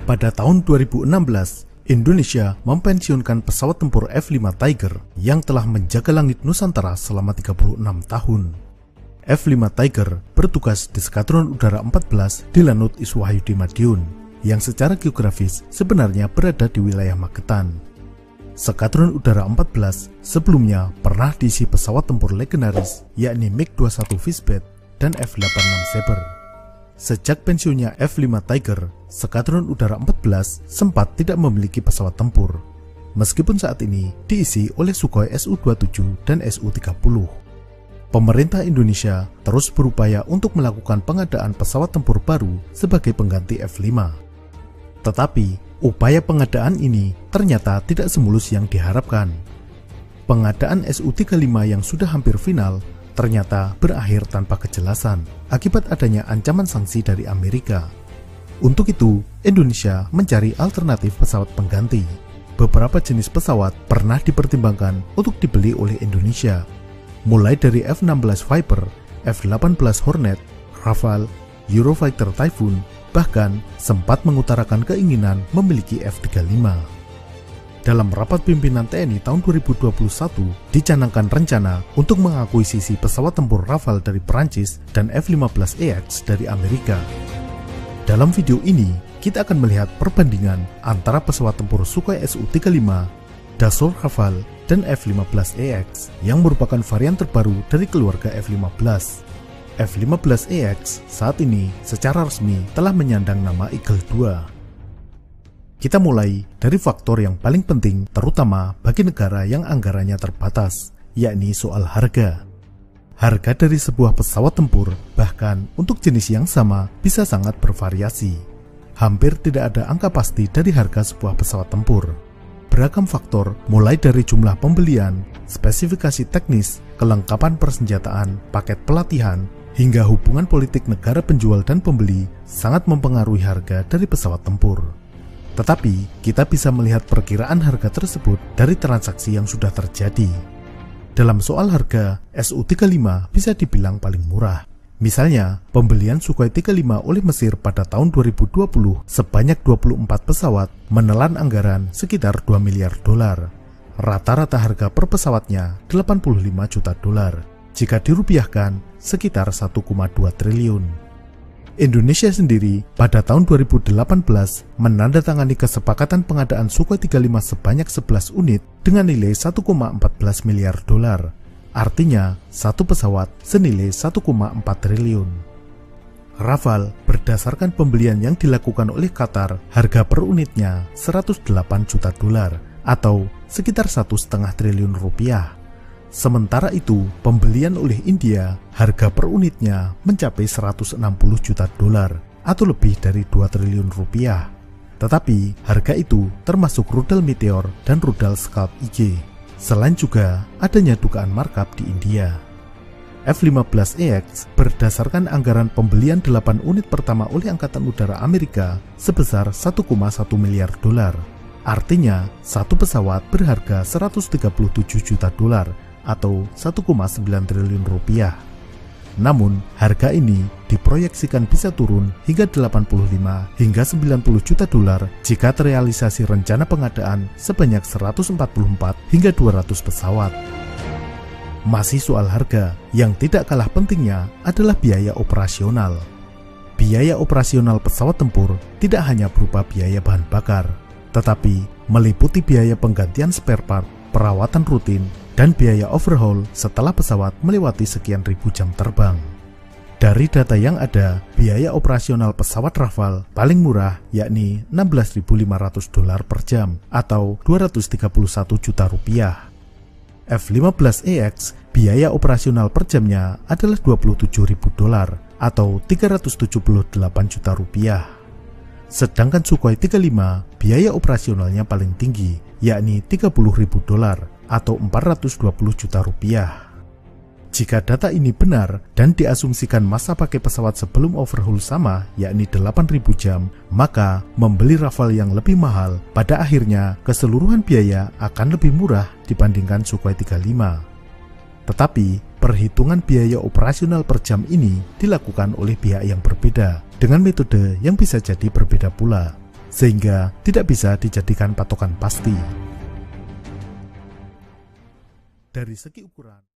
Pada tahun 2016, Indonesia mempensiunkan pesawat tempur F-5 Tiger yang telah menjaga langit Nusantara selama 36 tahun. F-5 Tiger bertugas di Skadron Udara 14 di Lanut Iswahyudi Madiun, yang secara geografis sebenarnya berada di wilayah Magetan. Skadron Udara 14 sebelumnya pernah diisi pesawat tempur legendaris, yakni MiG-21 Fishbat dan F-86 Sabre. Sejak pensiunnya F-5 Tiger, Skadron Udara 14 sempat tidak memiliki pesawat tempur, meskipun saat ini diisi oleh Sukhoi Su-27 dan Su-30. Pemerintah Indonesia terus berupaya untuk melakukan pengadaan pesawat tempur baru sebagai pengganti F-5. Tetapi, upaya pengadaan ini ternyata tidak semulus yang diharapkan. Pengadaan Su-35 yang sudah hampir final ternyata berakhir tanpa kejelasan akibat adanya ancaman sanksi dari Amerika. Untuk itu, Indonesia mencari alternatif pesawat pengganti. Beberapa jenis pesawat pernah dipertimbangkan untuk dibeli oleh Indonesia, mulai dari F-16 Viper, F-18 Hornet, Rafale, Eurofighter Typhoon, bahkan sempat mengutarakan keinginan memiliki F-35. Dalam rapat pimpinan TNI tahun 2021, dicanangkan rencana untuk mengakuisisi pesawat tempur Rafale dari Perancis dan F-15EX dari Amerika. Dalam video ini, kita akan melihat perbandingan antara pesawat tempur Sukhoi Su-35, Dassault Rafale, dan F-15EX yang merupakan varian terbaru dari keluarga F-15. F-15EX saat ini secara resmi telah menyandang nama Eagle II. Kita mulai dari faktor yang paling penting terutama bagi negara yang anggarannya terbatas, yakni soal harga. Harga dari sebuah pesawat tempur, bahkan untuk jenis yang sama, bisa sangat bervariasi. Hampir tidak ada angka pasti dari harga sebuah pesawat tempur. Beragam faktor mulai dari jumlah pembelian, spesifikasi teknis, kelengkapan persenjataan, paket pelatihan, hingga hubungan politik negara penjual dan pembeli sangat mempengaruhi harga dari pesawat tempur. Tetapi, kita bisa melihat perkiraan harga tersebut dari transaksi yang sudah terjadi. Dalam soal harga, Su-35 bisa dibilang paling murah. Misalnya, pembelian Sukhoi 35 oleh Mesir pada tahun 2020 sebanyak 24 pesawat menelan anggaran sekitar 2 miliar dolar. Rata-rata harga per pesawatnya 85 juta dolar. Jika dirupiahkan, sekitar 1,2 triliun. Indonesia sendiri pada tahun 2018 menandatangani kesepakatan pengadaan Sukhoi 35 sebanyak 11 unit dengan nilai 1,14 miliar dolar. Artinya, satu pesawat senilai 1,4 triliun. Rafale berdasarkan pembelian yang dilakukan oleh Qatar, harga per unitnya 108 juta dolar atau sekitar 1,5 triliun rupiah. Sementara itu, pembelian oleh India, harga per unitnya mencapai 160 juta dolar atau lebih dari 2 triliun rupiah. Tetapi, harga itu termasuk rudal Meteor dan rudal Scalp IG. Selain juga adanya dugaan markup di India. F-15EX berdasarkan anggaran pembelian 8 unit pertama oleh Angkatan Udara Amerika sebesar 1,1 miliar dolar. Artinya, satu pesawat berharga 137 juta dolar atau 1,9 triliun rupiah. Namun, harga ini diproyeksikan bisa turun hingga 85 hingga 90 juta dolar jika terrealisasi rencana pengadaan sebanyak 144 hingga 200 pesawat. Masih soal harga, yang tidak kalah pentingnya adalah biaya operasional. Biaya operasional pesawat tempur tidak hanya berupa biaya bahan bakar, tetapi meliputi biaya penggantian spare part, perawatan rutin, dan biaya overhaul setelah pesawat melewati sekian ribu jam terbang. Dari data yang ada, biaya operasional pesawat Rafale paling murah yakni 16.500 dolar per jam atau 231 juta rupiah. F-15EX biaya operasional per jamnya adalah 27.000 dolar atau 378 juta rupiah. Sedangkan Sukhoi 35 biaya operasionalnya paling tinggi yakni 30.000 dolar atau 420 juta rupiah. Jika data ini benar dan diasumsikan masa pakai pesawat sebelum overhaul sama, yakni 8.000 jam, maka membeli Rafale yang lebih mahal pada akhirnya keseluruhan biaya akan lebih murah dibandingkan Sukhoi 35. Tetapi, perhitungan biaya operasional per jam ini dilakukan oleh pihak yang berbeda dengan metode yang bisa jadi berbeda pula. sehingga tidak bisa dijadikan patokan pasti. Dari segi ukuran